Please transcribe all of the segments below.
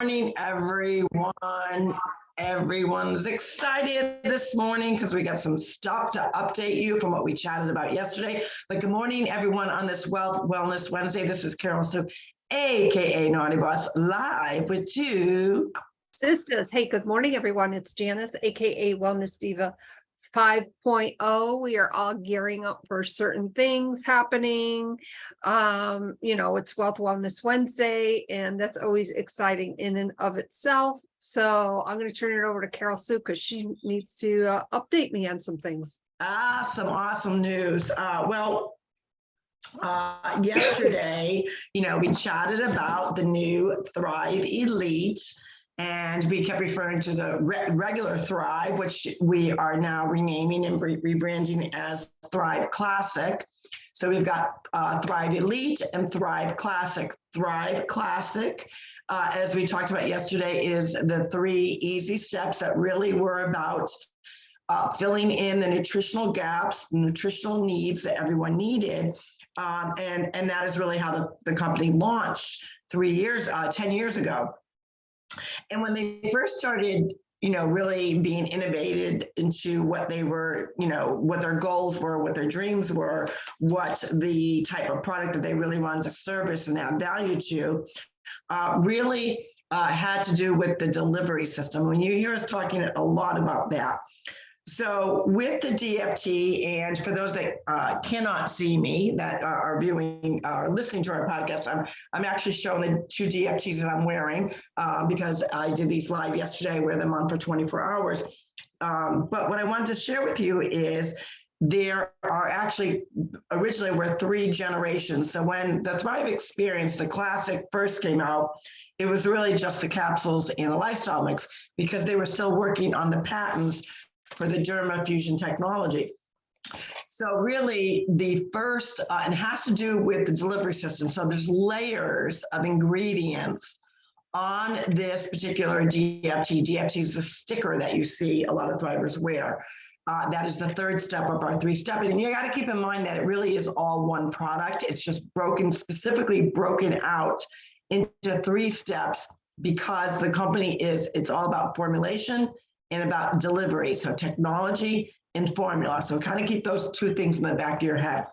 Morning, everyone. Everyone's excited this morning because we got some stuff to update you from what we chatted about yesterday. But good morning, everyone, on this Wealth Wellness Wednesday. This is Carol Sue, aka Naughty Boss, live with two sisters. Hey, good morning, everyone. It's Janice, aka Wellness Diva 5.0. We are all gearing up for certain things happening. It's Wealth Wellness Wednesday, and that's always exciting in and of itself. So I'm going to turn it over to Carol Sue because she needs to update me on some things. Awesome news. Yesterday, we chatted about the new Thrive Elite. And we kept referring to the regular Thrive, which we are now renaming and rebranding as Thrive Classic. So we've got Thrive Elite and Thrive Classic. Thrive Classic, as we talked about yesterday, is the 3 easy steps that really were about filling in the nutritional gaps, nutritional needs that everyone needed. And that is really how the company launched 10 years ago. And when they first started, really being innovated into what they were, what their goals were, what their dreams were, what the type of product that they really wanted to service and add value to, really had to do with the delivery system. When you hear us talking a lot about that. So with the DFT, and for those that cannot see me, that are viewing or listening to our podcast, I'm actually showing the 2 DFTs that I'm wearing because I did these live yesterday. I wear them on for 24 hours. But what I wanted to share with you is there are actually originally were 3 generations. So when the Thrive Experience, the classic, first came out, it was really just the capsules and the lifestyle mix because they were still working on the patents for the derma fusion technology. So really the first, and it has to do with the delivery system. So there's layers of ingredients on this particular DFT. DFT is the sticker that you see a lot of Thrivers wear. That is the 3rd step of our 3-step. And you got to keep in mind that it really is all one product. It's just specifically broken out into 3 steps because the company it's all about formulation and about delivery, so technology and formula. So kind of keep those 2 things in the back of your head.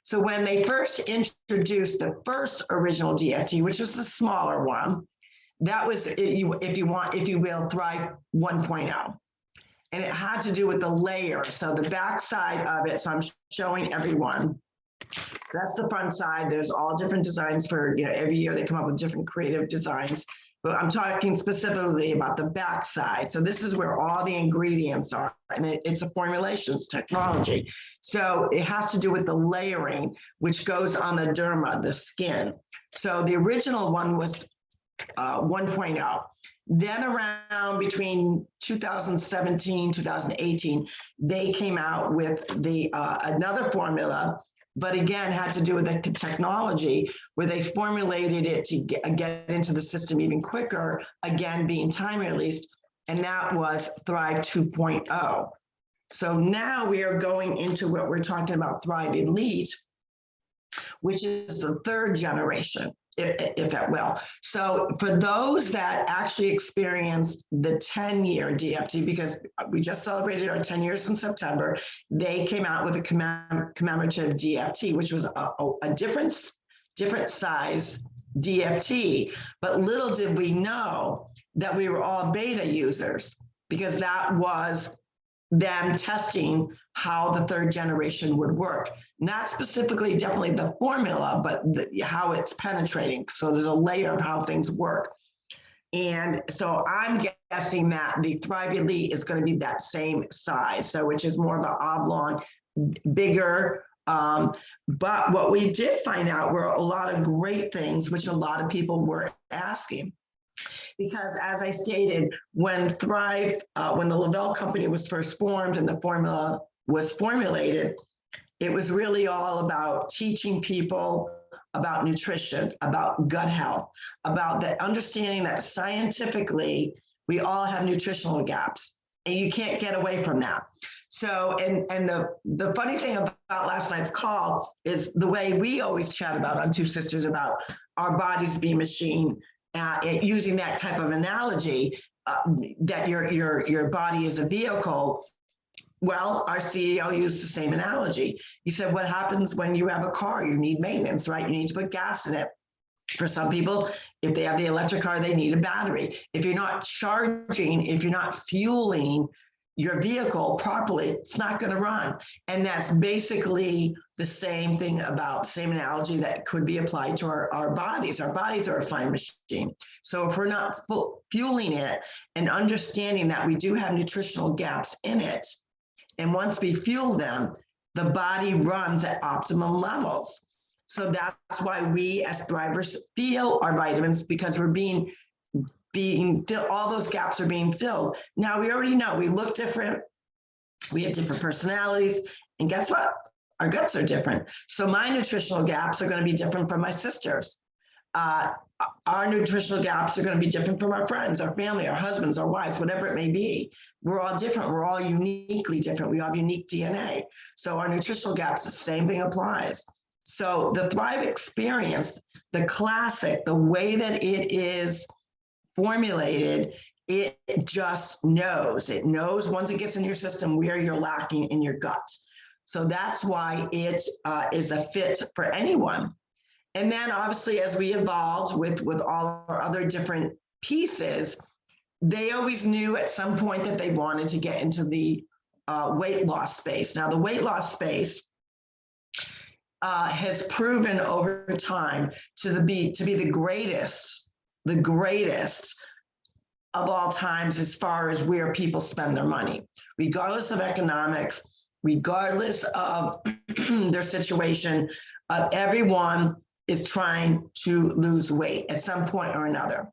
So when they first introduced the first original DFT, which was the smaller one, that was, if you will, Thrive 1.0. And it had to do with the layer. So the back side of it, so I'm showing everyone. So that's the front side. There's all different designs for, every year they come up with different creative designs. But I'm talking specifically about the back side. So this is where all the ingredients are, and it's a formulations technology. So it has to do with the layering, which goes on the derma, the skin. So the original one was 1.0. Then around between 2017, 2018, they came out with the another formula, but again, had to do with the technology where they formulated it to get into the system even quicker, again, being time released, and that was Thrive 2.0. So now we are going into what we're talking about, Thrive Elite, which is the 3rd generation, if that will. So for those that actually experienced the 10-year DFT, because we just celebrated our 10 years in September, they came out with a commemorative DFT, which was a different size DFT. But little did we know that we were all beta users, because that was them testing how the 3rd generation would work. Not specifically, definitely the formula, but how it's penetrating. So there's a layer of how things work. And so I'm guessing that the Thrive Elite is going to be that same size, so which is more of an oblong, bigger. But what we did find out were a lot of great things, which a lot of people were asking. Because as I stated, when the Lavelle company was first formed and the formula was formulated, it was really all about teaching people about nutrition, about gut health, about the understanding that scientifically we all have nutritional gaps and you can't get away from that. So, and the funny thing about last night's call is the way we always chat about on Two Sisters about our bodies being machine. using that type of analogy, that your body is a vehicle. Well, our CEO used the same analogy. He said, what happens when you have a car? You need maintenance, right? You need to put gas in it. For some people, if they have the electric car, they need a battery. If you're not charging, if you're not fueling your vehicle properly, it's not going to run. And that's basically the same thing about, same analogy that could be applied to our bodies. Our bodies are a fine machine. So if we're not fueling it and understanding that we do have nutritional gaps in it, and once we fuel them, the body runs at optimum levels. So that's why we as thrivers feel our vitamins, because we're being filled, all those gaps are being filled. Now we already know we look different, we have different personalities, and guess what? Our guts are different. So my nutritional gaps are going to be different from my sisters. Our nutritional gaps are going to be different from our friends, our family, our husbands, our wives, whatever it may be. We're all different. We're all uniquely different. We all have unique DNA. So our nutritional gaps, the same thing applies. So the Thrive experience, the classic, the way that it is formulated, it just knows. It knows once it gets in your system where you're lacking in your guts. So that's why it is a fit for anyone. And then obviously, as we evolved with all our other different pieces, they always knew at some point that they wanted to get into the weight loss space. Now, the weight loss space has proven over time to be the greatest of all times as far as where people spend their money, regardless of economics, regardless of their situation. Everyone is trying to lose weight at some point or another.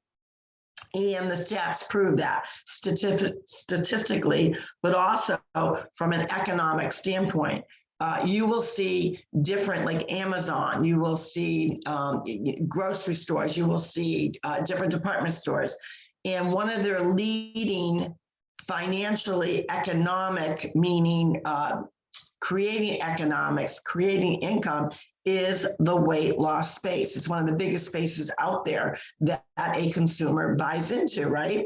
And the stats prove that statistically, but also from an economic standpoint. You will see different, like Amazon, you will see grocery stores, you will see different department stores. And one of their leading financially economic, meaning creating economics, creating income, is the weight loss space. It's one of the biggest spaces out there that a consumer buys into, right?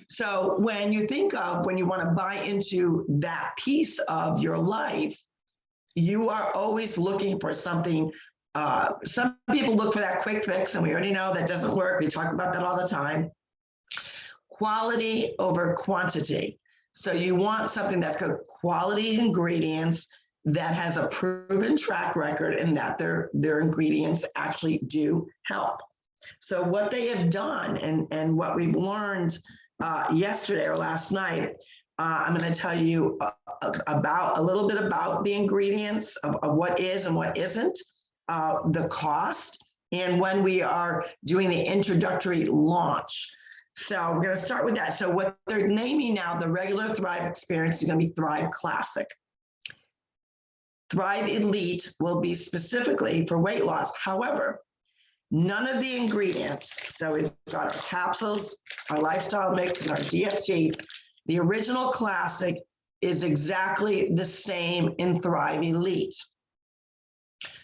So when you think of, when you want to buy into that piece of your life, you are always looking for something. Some people look for that quick fix, and we already know that doesn't work. We talk about that all the time. Quality over quantity. So you want something that's got quality ingredients, that has a proven track record, and that their ingredients actually do help. So what they have done, and what we've learned yesterday or last night, I'm going to tell you about a little bit about the ingredients of what is and what isn't, the cost, and when we are doing the introductory launch. So we're going to start with that. So what they're naming now, the regular Thrive experience, is going to be Thrive Classic. Thrive Elite will be specifically for weight loss. However, none of the ingredients, so we've got our capsules, our lifestyle mix, and our DFT, the original Classic is exactly the same in Thrive Elite.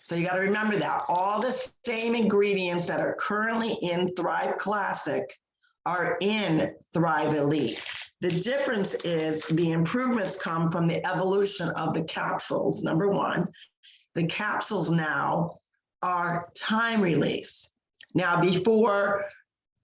So you got to remember that. All the same ingredients that are currently in Thrive Classic are in Thrive Elite. The difference is the improvements come from the evolution of the capsules, number one. The capsules now are time release. Now, before,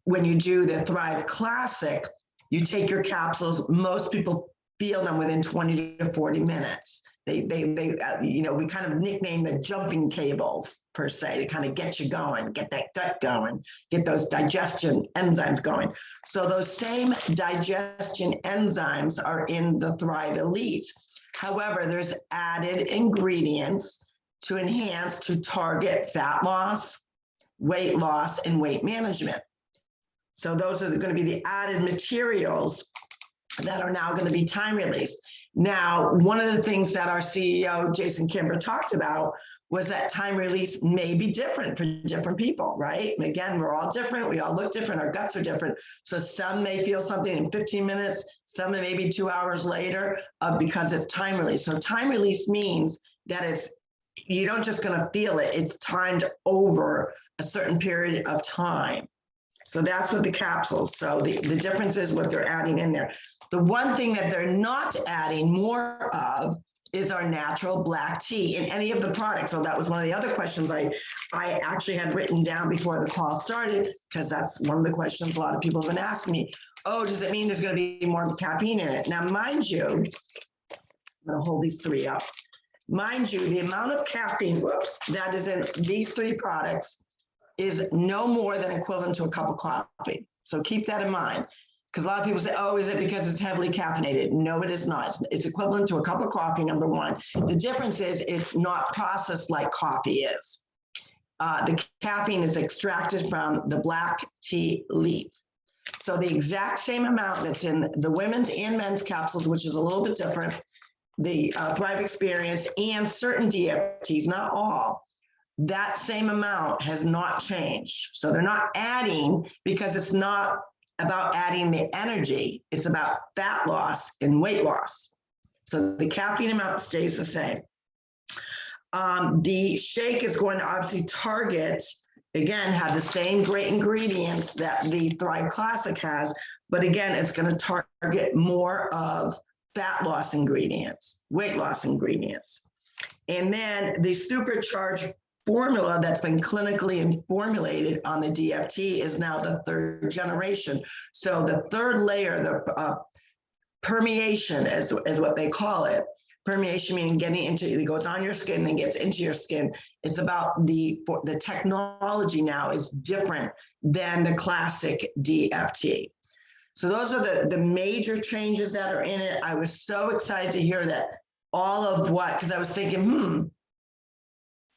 when you do the Thrive Classic, you take your capsules, most people feel them within 20 to 40 minutes. They we kind of nickname the jumping cables, per se, to kind of get you going, get that gut going, get those digestion enzymes going. So those same digestion enzymes are in the Thrive Elite. However, there's added ingredients to enhance, to target fat loss, weight loss, and weight management. So those are going to be the added materials that are now going to be time released. Now, one of the things that our CEO, Jason Kimber, talked about was that time release may be different for different people, right? And again, we're all different. We all look different. Our guts are different. So some may feel something in 15 minutes, some may be 2 hours later because it's time release. So time release means that you don't just going to feel it. It's timed over a certain period of time. So that's what the capsules. So the difference is what they're adding in there. The one thing that they're not adding more of is our natural black tea in any of the products. So that was one of the other questions I actually had written down before the call started, because that's one of the questions a lot of people have been asking me. Oh, does it mean there's going to be more caffeine in it? Now, mind you, I'm going to hold these three up. Mind you, the amount of caffeine, that is in these three products is no more than equivalent to a cup of coffee. So keep that in mind. Because a lot of people say, oh, is it because it's heavily caffeinated? No, it is not. It's equivalent to a cup of coffee, number one. The difference is it's not processed like coffee is. The caffeine is extracted from the black tea leaf. So the exact same amount that's in the women's and men's capsules, which is a little bit different, the Thrive Experience and certain DFTs, not all, that same amount has not changed. So they're not adding, because it's not about adding the energy, it's about fat loss and weight loss. So the caffeine amount stays the same. The shake is going to obviously target, again, have the same great ingredients that the Thrive Classic has, but again, it's going to target more of fat loss ingredients, weight loss ingredients. And then the supercharged formula that's been clinically formulated on the DFT is now the third generation. So the third layer, the permeation is what they call it. Permeation meaning getting into, it goes on your skin, then gets into your skin. It's about the technology now is different than the classic DFT. So those are the major changes that are in it. I was so excited to hear that all of what, because I was thinking,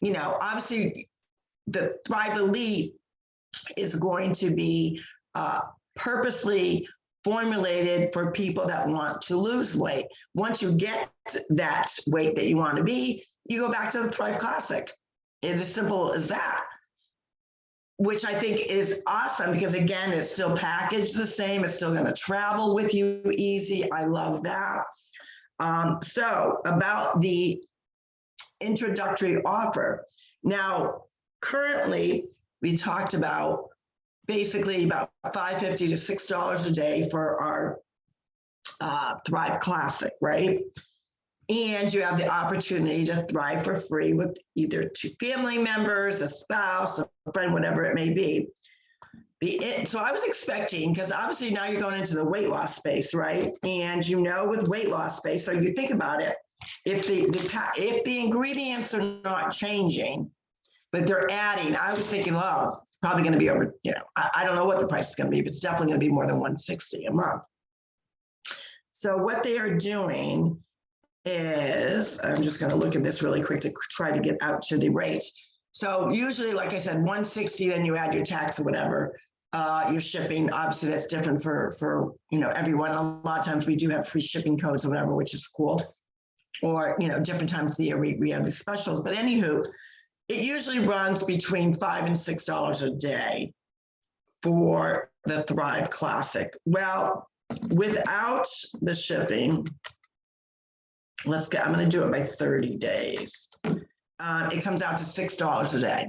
you know, obviously the Thrive Elite is going to be purposely formulated for people that want to lose weight. Once you get that weight that you want to be, you go back to the Thrive Classic. It's as simple as that, which I think is awesome because, again, it's still packaged the same. It's still going to travel with you easy. I love that. So about the introductory offer. Now, currently, we talked about basically about $5.50 to $6 a day for our Thrive Classic, right? And you have the opportunity to thrive for free with either two family members, a spouse, a friend, whatever it may be. So I was expecting, because obviously now you're going into the weight loss space, right? And you know, with weight loss space, so you think about it, if the ingredients are not changing, but they're adding, I was thinking, well, it's probably going to be over, you know, I don't know what the price is going to be, but it's definitely going to be more than $160 a month. So what they are doing is, I'm just going to look at this really quick to try to get out to the rates. So usually, like I said, $160, then you add your tax or whatever, your shipping. Obviously, that's different for you know, everyone. A lot of times we do have free shipping codes or whatever, which is cool. Or, you know, different times of the year we have the specials. But anywho, it usually runs between $5 and $6 a day for the Thrive Classic. Well, without the shipping, I'm going to do it by 30 days. It comes out to $6 a day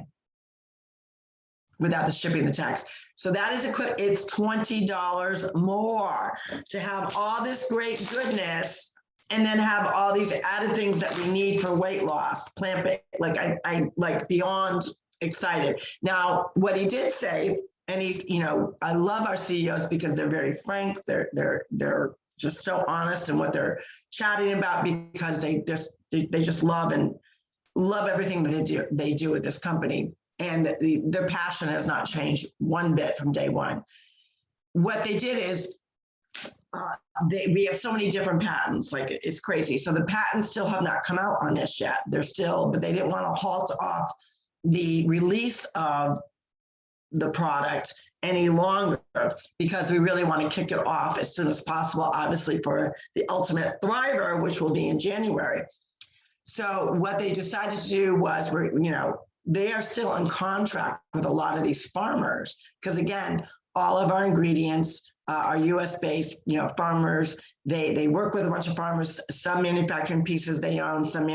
without the shipping, the tax. So that is it's $20 more to have all this great goodness and then have all these added things that we need for weight loss, plant-based. Like I like beyond excited. Now, what he did say, and he's, you know, I love our CEOs because they're very frank. They're just so honest in what they're chatting about, because they just love everything that they do with this company, and their passion has not changed one bit from day one. What they did is we have so many different patents, like it's crazy. So the patents still have not come out on this yet. But they didn't want to halt off the release of the product any longer, because we really want to kick it off as soon as possible, obviously for the Ultimate Thriver, which will be in January. So what they decided to do was, they are still in contract with a lot of these farmers, because again, all of our ingredients are US-based, farmers. They work with a bunch of farmers, some manufacturing pieces they own, some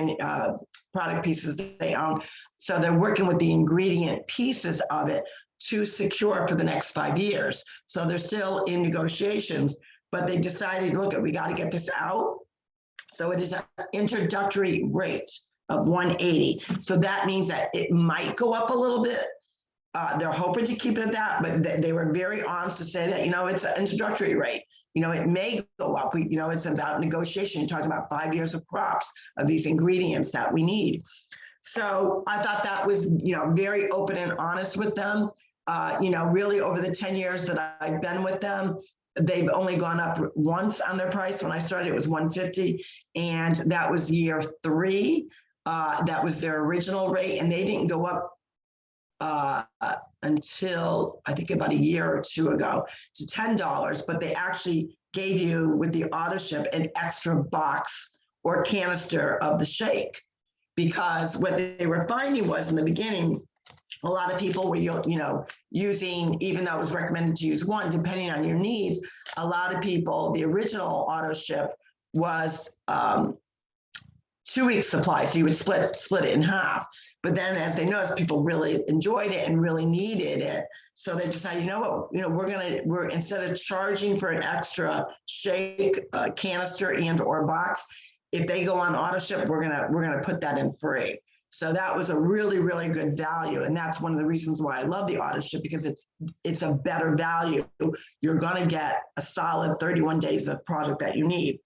product pieces they own. So they're working with the ingredient pieces of it to secure for the next 5 years. So they're still in negotiations, but they decided, look, we got to get this out. So it is an introductory rate of 180. So that means that it might go up a little bit. They're hoping to keep it at that, but they were very honest to say that, it's an introductory rate. It may go up. It's about negotiation. You're talking about 5 years of crops of these ingredients that we need. So I thought that was, very open and honest with them. Really over the 10 years that I've been with them, they've only gone up once on their price. When I started, it was 150, and that was year 3. That was their original rate, and they didn't go up until I think about a year or 2 ago to $10, but they actually gave you with the auto ship an extra box or canister of the shake, because what they were finding was in the beginning, a lot of people were, using, even though it was recommended to use one, depending on your needs, a lot of people, the original auto ship was 2 weeks supply. So you would split it in half. But then as they noticed, people really enjoyed it and really needed it. So they decided, we're instead of charging for an extra shake, canister and or box, if they go on auto ship, we're gonna put that in free. So that was a really, really good value. And that's one of the reasons why I love the auto ship, because it's a better value. You're gonna get a solid 31 days of product that you need.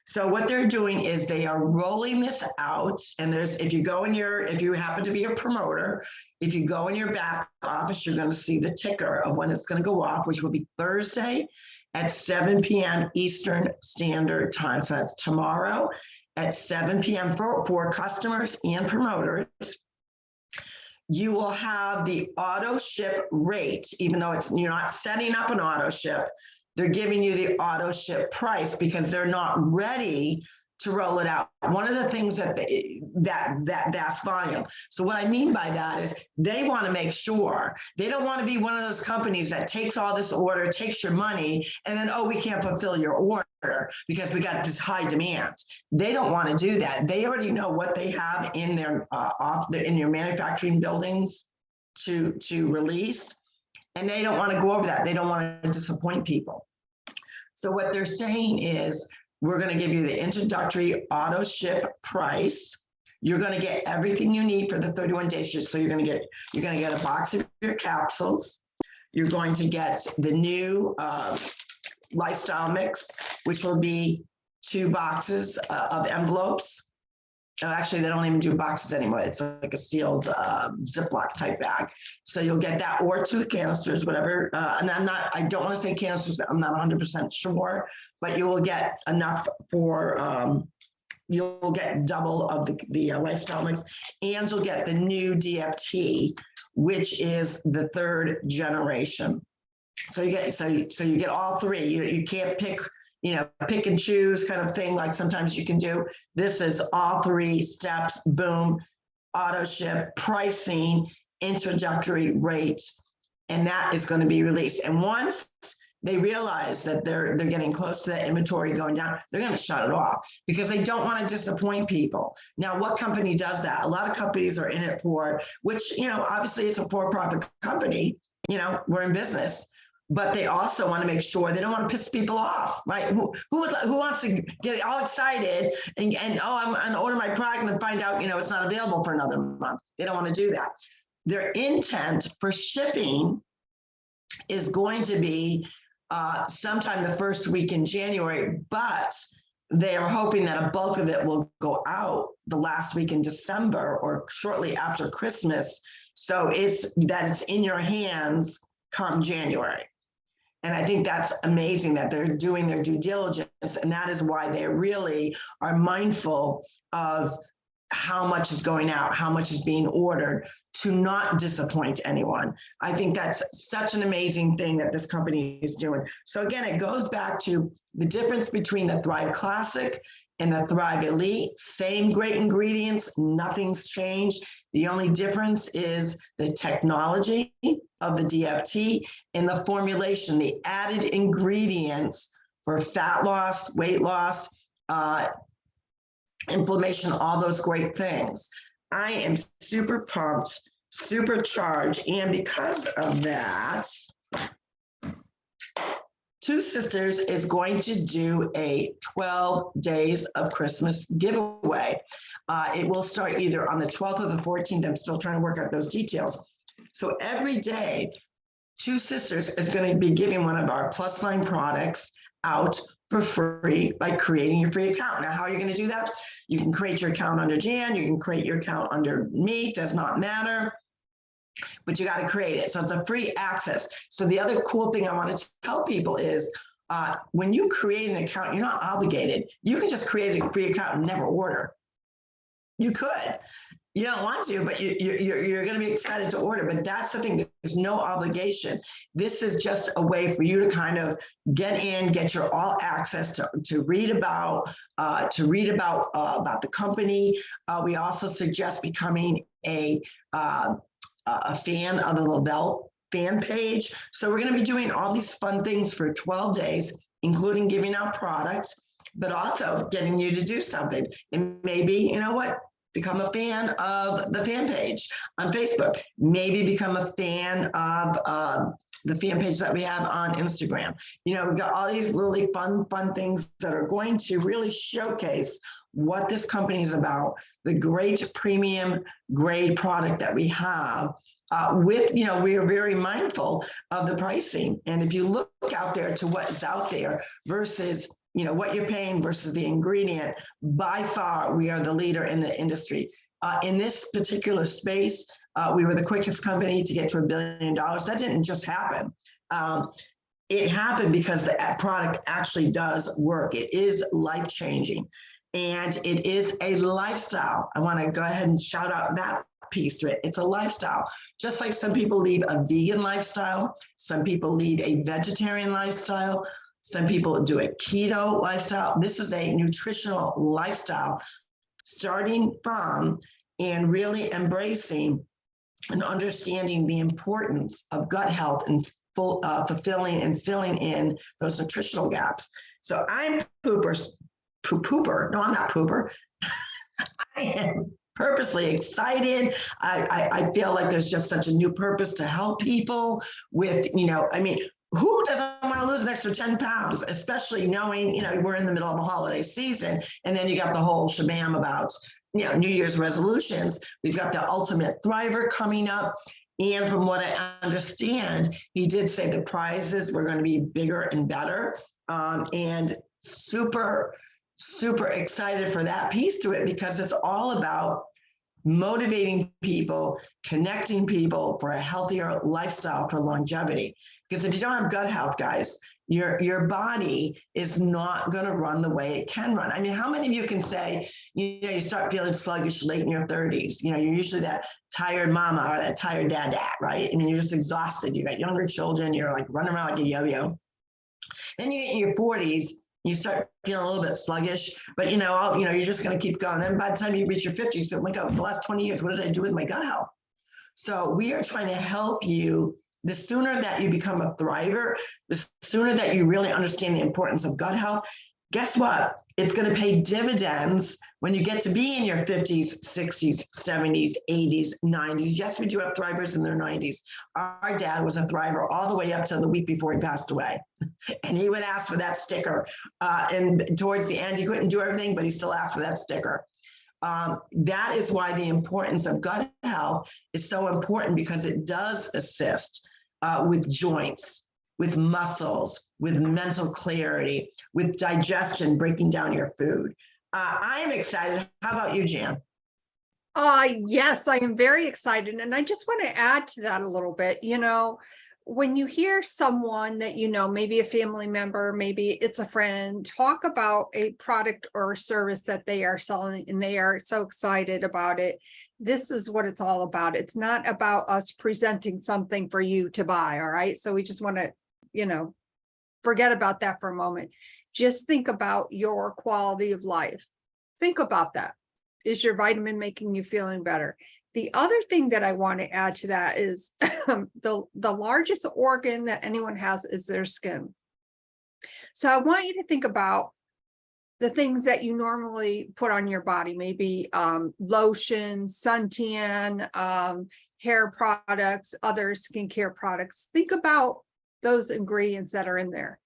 So what they're doing is they are rolling this out. And if you happen to be a promoter, if you go in your back office, you're gonna see the ticker of when it's gonna go off, which will be Thursday at 7 p.m. Eastern Standard Time. So that's tomorrow at 7 p.m. for customers and promoters. You will have the auto ship rate, even though you're not setting up an auto ship, they're giving you the auto ship price because they're not ready to roll it out. One of the things that vast volume. So what I mean by that is they want to make sure, they don't want to be one of those companies that takes all this order, takes your money, and then, we can't fulfill your order because we got this high demand. They don't want to do that. They already know what they have in their in your manufacturing buildings to release, and they don't want to go over that. They don't want to disappoint people. So what they're saying is, we're going to give you the introductory auto ship price. You're going to get everything you need for the 31 days. So you're going to get a box of your capsules. You're going to get the new lifestyle mix, which will be 2 boxes of envelopes. Actually, they don't even do boxes anymore. It's like a sealed Ziploc type bag. So you'll get that, or 2 canisters, whatever. And I don't want to say canisters, I'm not 100% sure, but you will get enough for, you'll get double of the lifestyle mix, and you'll get the new DFT, which is the 3rd generation. So you get all 3. You can't pick and choose kind of thing like sometimes you can do. This is all 3 steps, boom, auto ship, pricing, introductory rates, and that is going to be released. And once they realize that they're getting close to that inventory going down, they're going to shut it off because they don't want to disappoint people. Now, what company does that? A lot of companies are in it for, which, obviously it's a for-profit company, we're in business. But they also want to make sure they don't want to piss people off, right? Who wants to get all excited and I'm going to order my product and find out, it's not available for another month. They don't want to do that. Their intent for shipping is going to be sometime the first week in January, but they are hoping that a bulk of it will go out the last week in December or shortly after Christmas. So it's in your hands come January. And I think that's amazing that they're doing their due diligence. And that is why they really are mindful of how much is going out, how much is being ordered to not disappoint anyone. I think that's such an amazing thing that this company is doing. So again, it goes back to the difference between the Thrive Classic and the Thrive Elite. Same great ingredients, nothing's changed. The only difference is the technology of the DFT and the formulation, the added ingredients for fat loss, weight loss, inflammation, all those great things. I am super pumped supercharge. And because of that, Two Sisters is going to do a 12 days of Christmas giveaway. It will start either on the 12th or the 14th. I'm still trying to work out those details. So every day, Two Sisters is going to be giving one of our plus line products out for free by creating your free account. Now, how are you going to do that? You can create your account under Jan. You can create your account under me. Does not matter. But you got to create it. So it's a free access. So the other cool thing I want to tell people is when you create an account, you're not obligated. You can just create a free account and never order. You could. You don't want to, but you're going to be excited to order. But that's the thing. There's no obligation. This is just a way for you to kind of get your all access to read about the company. We also suggest becoming a fan of the Lavelle fan page. So we're going to be doing all these fun things for 12 days, including giving out products, but also getting you to do something. And maybe, you know what? Become a fan of the fan page on Facebook. Maybe become a fan of the fan page that we have on Instagram. You know, we've got all these really fun things that are going to really showcase what this company is about, the great premium grade product that we have. We are very mindful of the pricing. And if you look out there to what's out there versus what you're paying versus the ingredient, by far, we are the leader in the industry. In this particular space, we were the quickest company to get to $1 billion. That didn't just happen. It happened because the product actually does work. It is life-changing, and it is a lifestyle. I want to go ahead and shout out that piece to it. It's a lifestyle. Just like some people lead a vegan lifestyle, some people lead a vegetarian lifestyle, some people do a keto lifestyle. This is a nutritional lifestyle, starting from and really embracing and understanding the importance of gut health and fulfilling and filling in those nutritional gaps. So I'm pooper. No, I'm not pooper. I am purposely excited. I feel like there's just such a new purpose to help people with, who doesn't want to lose an extra 10 pounds, especially knowing, we're in the middle of a holiday season, and then you got the whole shabam about, New Year's resolutions. We've got the Ultimate Thriver coming up. And from what I understand, he did say the prizes were going to be bigger and better. And super, super excited for that piece to it, because it's all about motivating people, connecting people for a healthier lifestyle for longevity. Because if you don't have gut health, guys, your body is not going to run the way it can run. I mean, how many of you can say, you start feeling sluggish late in your 30s? You're usually that tired mama or that tired dad, right? I mean, you're just exhausted. You got younger children. You're like running around like a yo-yo. Then you get in your 40s, you start feeling a little bit sluggish, but you're just going to keep going. Then by the time you reach your 50s, you say, oh my God, the last 20 years, what did I do with my gut health? So we are trying to help you. The sooner that you become a thriver, the sooner that you really understand the importance of gut health, guess what? It's going to pay dividends when you get to be in your 50s, 60s, 70s, 80s, 90s. Yes, we do have thrivers in their 90s. Our dad was a thriver all the way up to the week before he passed away. And he would ask for that sticker. And towards the end, he couldn't do everything, but he still asked for that sticker. That is why the importance of gut health is so important, because it does assist with joints, with muscles, with mental clarity, with digestion, breaking down your food. I'm excited. How about you, Jan? Yes, I am very excited. And I just want to add to that a little bit. When you hear someone that, maybe a family member, maybe it's a friend, talk about a product or service that they are selling and they are so excited about it, this is what it's all about. It's not about us presenting something for you to buy. All right. So we just want to, forget about that for a moment. Just think about your quality of life. Think about that. Is your vitamin making you feeling better? The other thing that I want to add to that is the largest organ that anyone has is their skin. So I want you to think about the things that you normally put on your body, maybe lotion, suntan, hair products, other skincare products. Think about those ingredients that are in there.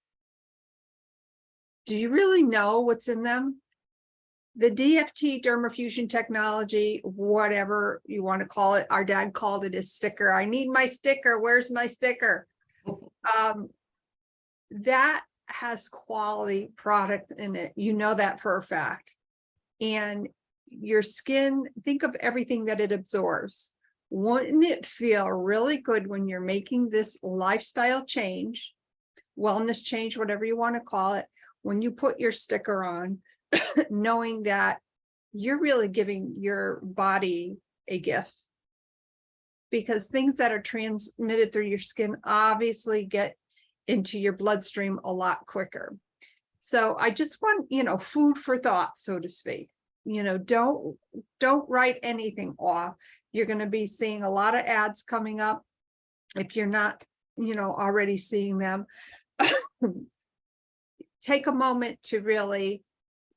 Do you really know what's in them? The DFT dermafusion technology, whatever you want to call it, our dad called it a sticker. I need my sticker. Where's my sticker? That has quality product in it. You know that for a fact. And your skin, think of everything that it absorbs. Wouldn't it feel really good when you're making this lifestyle change, wellness change, whatever you want to call it, when you put your sticker on, knowing that you're really giving your body a gift? Because things that are transmitted through your skin obviously get into your bloodstream a lot quicker. So I just want, food for thought, so to speak. Don't write anything off. You're going to be seeing a lot of ads coming up. If you're not, already seeing them, take a moment to really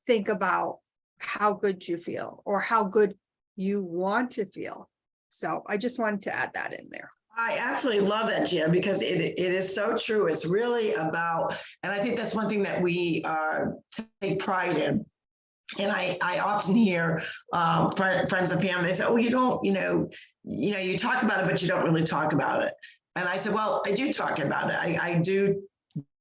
think about how good you feel or how good you want to feel. So I just wanted to add that in there. I absolutely love that, Gia, because it is so true. It's really about, and I think that's one thing that we take pride in. And I often hear friends and family, they say, oh, you don't, you talk about it, but you don't really talk about it. And I said, well, I do talk about it. I do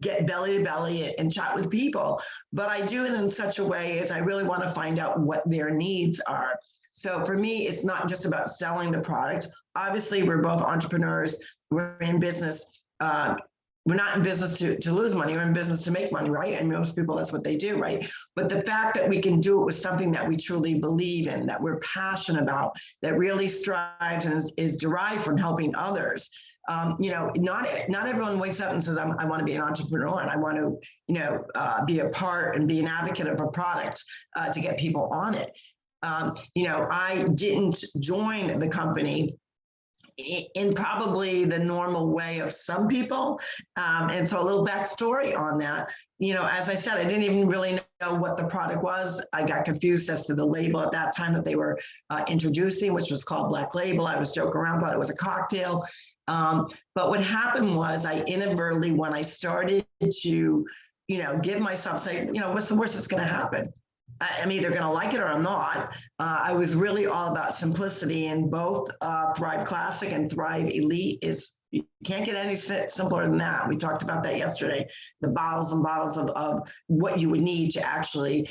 get belly to belly and chat with people, but I do it in such a way as I really want to find out what their needs are. So for me, it's not just about selling the product. Obviously, we're both entrepreneurs. We're in business. We're not in business to lose money. We're in business to make money, right? And most people, that's what they do, right? But the fact that we can do it with something that we truly believe in, that we're passionate about, that really strives and is derived from helping others. Not everyone wakes up and says, I want to be an entrepreneur and I want to, be a part and be an advocate of a product to get people on it. I didn't join the company in probably the normal way of some people. And so a little backstory on that, as I said, I didn't even really know what the product was. I got confused as to the label at that time that they were introducing, which was called Black Label. I was joking around, thought it was a cocktail. But what happened was I inadvertently, when I started to, give myself, say, what's the worst that's going to happen? I'm either going to like it or I'm not. I was really all about simplicity, and both Thrive Classic and Thrive Elite you can't get any simpler than that. We talked about that yesterday, the bottles and bottles of what you would need to actually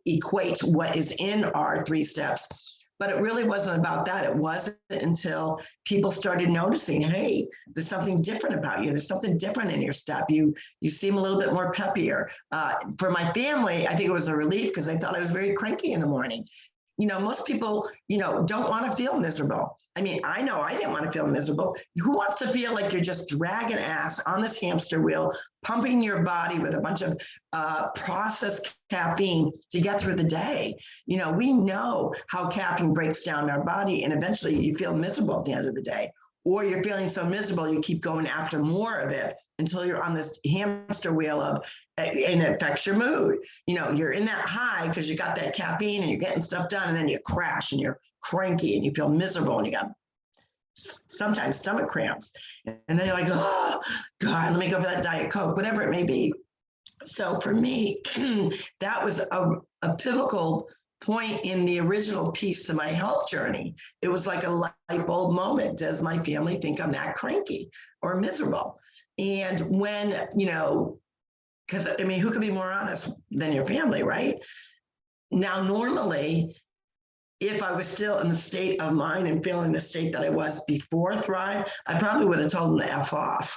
equate what is in our 3 steps. But it really wasn't about that. It wasn't until people started noticing, hey, there's something different about you. There's something different in your step. You seem a little bit more peppier. For my family, I think it was a relief because they thought I was very cranky in the morning. Most people, don't want to feel miserable. I mean, I know I didn't want to feel miserable. Who wants to feel like you're just dragging ass on this hamster wheel, pumping your body with a bunch of processed caffeine to get through the day? We know how caffeine breaks down our body, and eventually you feel miserable at the end of the day. Or you're feeling so miserable, you keep going after more of it until you're on this hamster wheel and it affects your mood. You're in that high because you got that caffeine and you're getting stuff done, and then you crash and you're cranky and you feel miserable and you got sometimes stomach cramps. And then you're like, oh, God, let me go for that Diet Coke, whatever it may be. So for me, that was a pivotal point in the original piece to my health journey. It was like a light bulb moment. Does my family think I'm that cranky or miserable? And when, because I mean, who could be more honest than your family, right? Now, normally, if I was still in the state of mind and feeling the state that I was before Thrive, I probably would have told them to F off.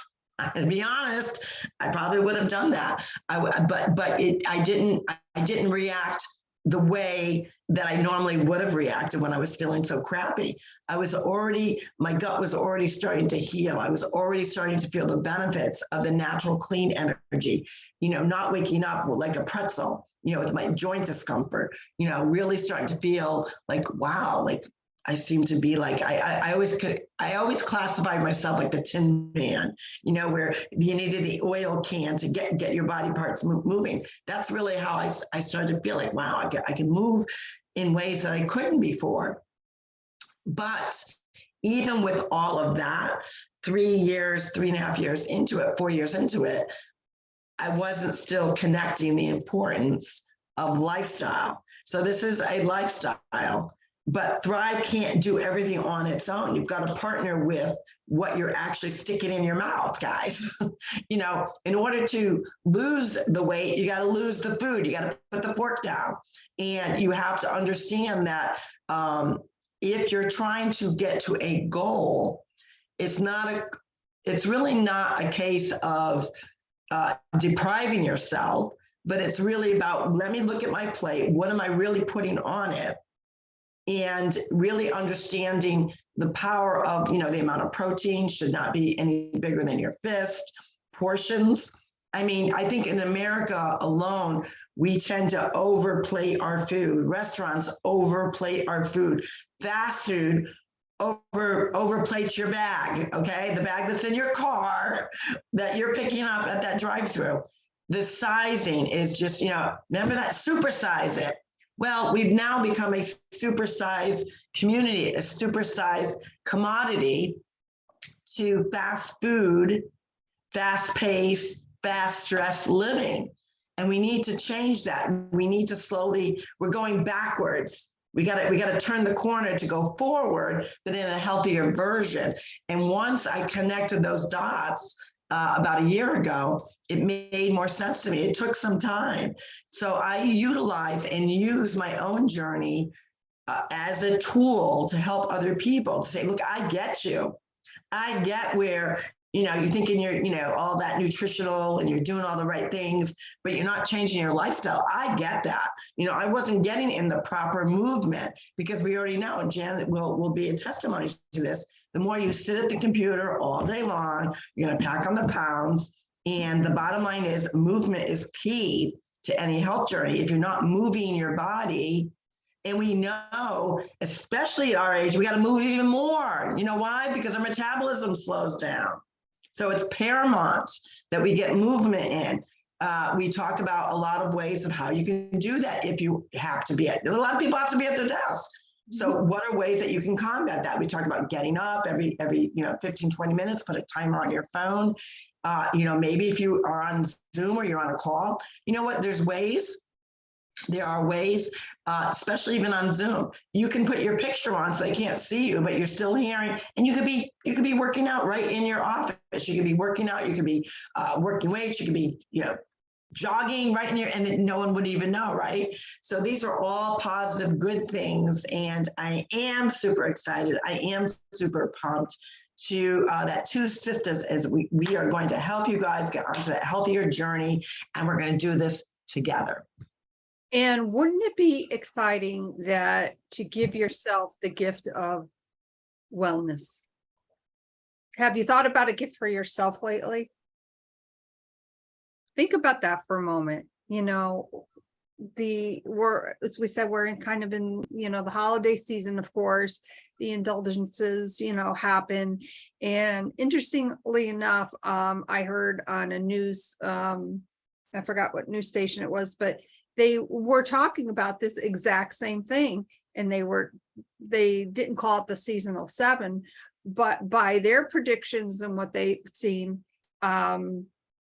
To be honest, I probably would have done that. I didn't react the way that I normally would have reacted when I was feeling so crappy. My gut was already starting to heal. I was already starting to feel the benefits of the natural clean energy, not waking up like a pretzel, with my joint discomfort, really starting to feel like, wow, like I seem to be like, I always classified myself like the Tin Man, where you needed the oil can to get your body parts moving. That's really how I started to feel like, wow, I can move in ways that I couldn't before. But even with all of that, 3.5 years into it, 4 years into it, I wasn't still connecting the importance of lifestyle. So this is a lifestyle, but Thrive can't do everything on its own. You've got to partner with what you're actually sticking in your mouth, guys. In order to lose the weight, you got to lose the food. You got to put the fork down. And you have to understand that if you're trying to get to a goal, it's really not a case of depriving yourself, but it's really about, let me look at my plate. What am I really putting on it? And really understanding the power of, the amount of protein should not be any bigger than your fist. Portions. I mean, I think in America alone, we tend to overplate our food. Restaurants overplate our food. Fast food overplate your bag, okay? The bag that's in your car that you're picking up at that drive-through. The sizing is just, remember that, supersize it. Well, we've now become a supersized community, a supersized commodity to fast food, fast pace, fast stress living. And we need to change that. We need to we're going backwards. We got to turn the corner to go forward, but in a healthier version. And once I connected those dots about a year ago, it made more sense to me. It took some time. So I utilize and use my own journey as a tool to help other people to say, look, I get you. I get where, you're thinking you're, all that nutritional and you're doing all the right things, but you're not changing your lifestyle. I get that. I wasn't getting in the proper movement because we already know, and Janet will be a testimony to this. The more you sit at the computer all day long, you're going to pack on the pounds. And the bottom line is movement is key to any health journey. If you're not moving your body, and we know, especially at our age, we got to move even more. You know why? Because our metabolism slows down. So it's paramount that we get movement in. We talked about a lot of ways of how you can do that if you have to be a lot of people have to be at their desk. So what are ways that you can combat that? We talked about getting up every 15, 20 minutes, put a timer on your phone. Maybe if you are on Zoom or you're on a call, you know what, there are ways, especially even on Zoom, you can put your picture on so they can't see you, but you're still hearing, and you could be working out right in your office. You could be working out, you could be working weights, you could be, jogging right in your, and then no one would even know, right? So these are all positive, good things. And I am super excited. I am super pumped to that Two Sisters, as we are going to help you guys get onto a healthier journey, and we're going to do this together. And wouldn't it be exciting that to give yourself the gift of wellness? Have you thought about a gift for yourself lately? Think about that for a moment. As we said, we're in the holiday season, of course, the indulgences, happen. And interestingly enough, I heard on a news, I forgot what news station it was, but they were talking about this exact same thing. And they didn't call it the seasonal 7, but by their predictions and what they've seen,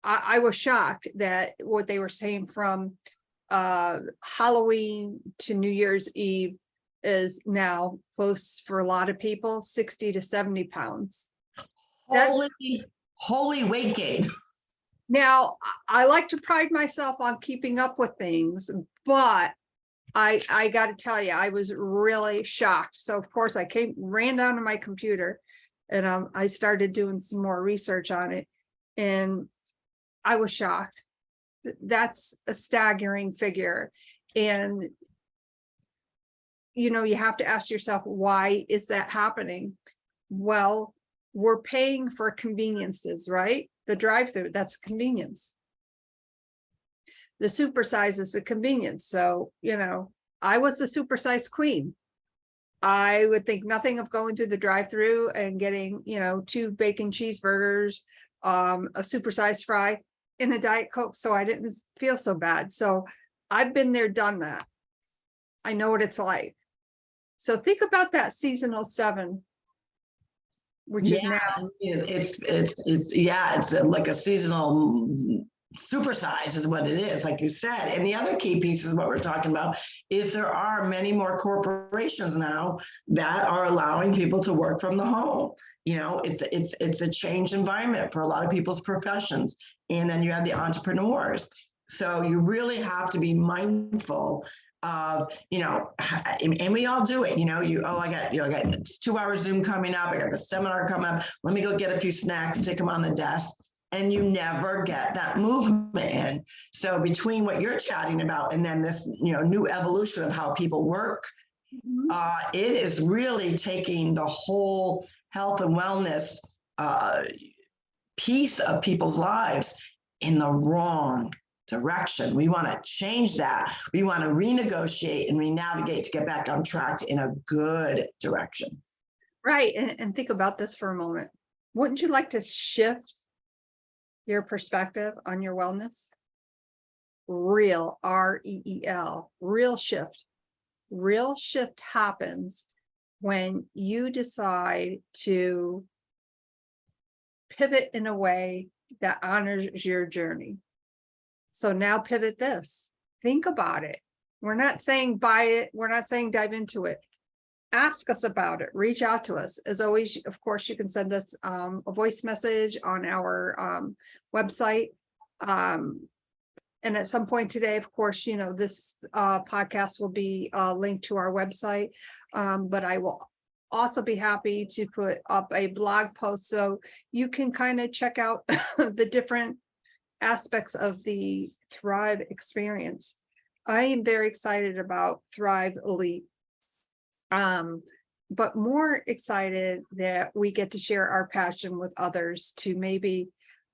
I was shocked that what they were saying from Halloween to New Year's Eve is now close for a lot of people, 60 to 70 pounds. Holy weight gain. Now, I like to pride myself on keeping up with things, but I got to tell you, I was really shocked. So of course I ran down to my computer and I started doing some more research on it, and I was shocked. That's a staggering figure. And, you have to ask yourself, why is that happening? Well, we're paying for conveniences, right? The drive-through, that's a convenience. The supersize is a convenience. So, I was the supersize queen. I would think nothing of going through the drive-through and getting, 2 bacon cheeseburgers, a supersized fry and a Diet Coke, so I didn't feel so bad. So I've been there, done that. I know what it's like. So think about that seasonal 7, which is now. It's like a seasonal supersize is what it is, like you said. And the other key piece is what we're talking about is there are many more corporations now that are allowing people to work from the home. It's a changed environment for a lot of people's professions. And then you have the entrepreneurs. So you really have to be mindful of, and we all do it, I got 2 hour Zoom coming up. I got the seminar coming up. Let me go get a few snacks, stick them on the desk. And you never get that movement in. So between what you're chatting about and then this, new evolution of how people work, it is really taking the whole health and wellness piece of people's lives in the wrong direction. We want to change that. We want to renegotiate and renavigate to get back on track in a good direction. Right. And think about this for a moment. Wouldn't you like to shift your perspective on your wellness? Real, REEL, real shift. Real shift happens when you decide to pivot in a way that honors your journey. So now pivot this. Think about it. We're not saying buy it. We're not saying dive into it. Ask us about it. Reach out to us. As always, of course, you can send us a voice message on our website. And at some point today, of course, this podcast will be linked to our website. But I will also be happy to put up a blog post so you can kind of check out the different aspects of the Thrive experience. I am very excited about Thrive Elite. But more excited that we get to share our passion with others to maybe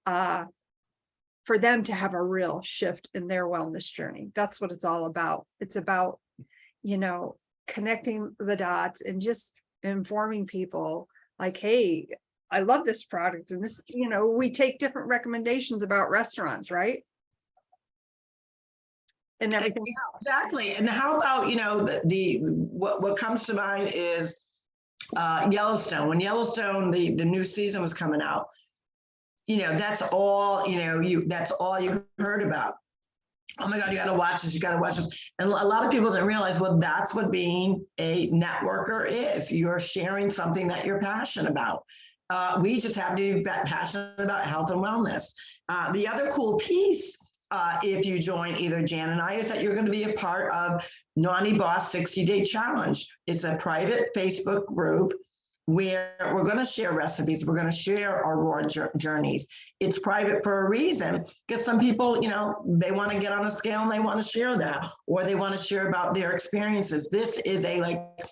for them to have a real shift in their wellness journey. That's what it's all about. It's about, connecting the dots and just informing people like, hey, I love this product. And this, we take different recommendations about restaurants, right? And everything else. Exactly. And how about, what comes to mind is Yellowstone. When Yellowstone, the new season was coming out, that's all, that's all you heard about. Oh my God, you got to watch this. You got to watch this. And a lot of people don't realize, well, that's what being a networker is. You're sharing something that you're passionate about. We just have to be passionate about health and wellness. The other cool piece, if you join either Jan and I, is that you're going to be a part of Naughty Boss 60-Day Challenge. It's a private Facebook group where we're going to share recipes. We're going to share our raw journeys. It's private for a reason, because some people, they want to get on a scale and they want to share that, or they want to share about their experiences. This is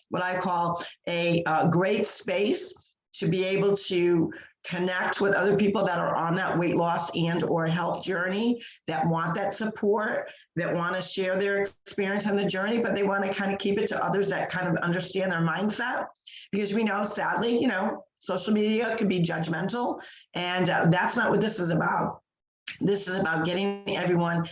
what I call a great space to be able to connect with other people that are on that weight loss and or health journey, that want that support, that want to share their experience on the journey, but they want to kind of keep it to others that kind of understand their mindset. Because we know, sadly, social media can be judgmental, and that's not what this is about. This is about getting everyone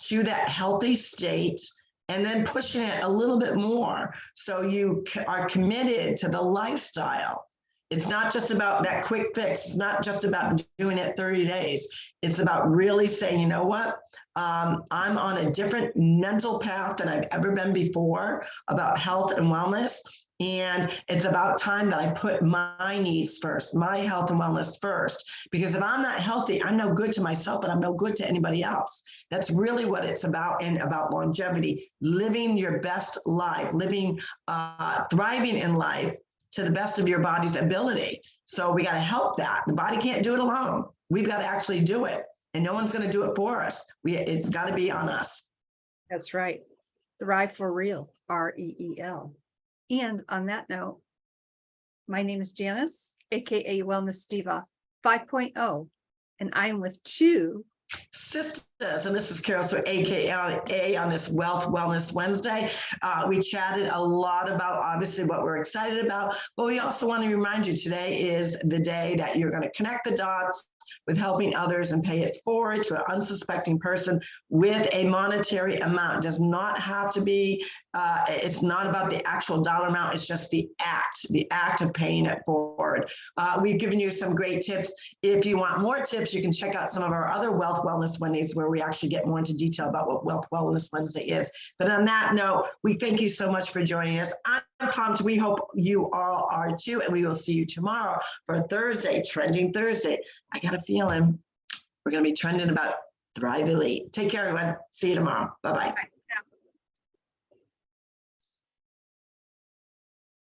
to that healthy state and then pushing it a little bit more so you are committed to the lifestyle. It's not just about that quick fix. It's not just about doing it 30 days. It's about really saying, you know what? I'm on a different mental path than I've ever been before about health and wellness. And it's about time that I put my needs first, my health and wellness first. Because if I'm not healthy, I'm no good to myself, but I'm no good to anybody else. That's really what it's about, and about longevity, living your best life, living, thriving in life to the best of your body's ability. So we got to help that. The body can't do it alone. We've got to actually do it. And no one's going to do it for us. It's got to be on us. That's right. Thrive for real, REEL. And on that note, my name is Janice, aka Wellness Diva 5.0, and I am with 2 Sisters, and this is Carol, so AKA on this Wealth Wellness Wednesday. We chatted a lot about obviously what we're excited about, but we also want to remind you today is the day that you're going to connect the dots with helping others and pay it forward to an unsuspecting person with a monetary amount. It does not have to be, it's not about the actual dollar amount, it's just the act of paying it forward. We've given you some great tips. If you want more tips, you can check out some of our other Wealth Wellness Wednesdays where we actually get more into detail about what Wealth Wellness Wednesday is. But on that note, we thank you so much for joining us. I'm pumped. We hope you all are too, and we will see you tomorrow for Thursday, Trending Thursday. I got a feeling we're going to be trending about Thrive Elite. Take care, everyone. See you tomorrow. Bye-bye.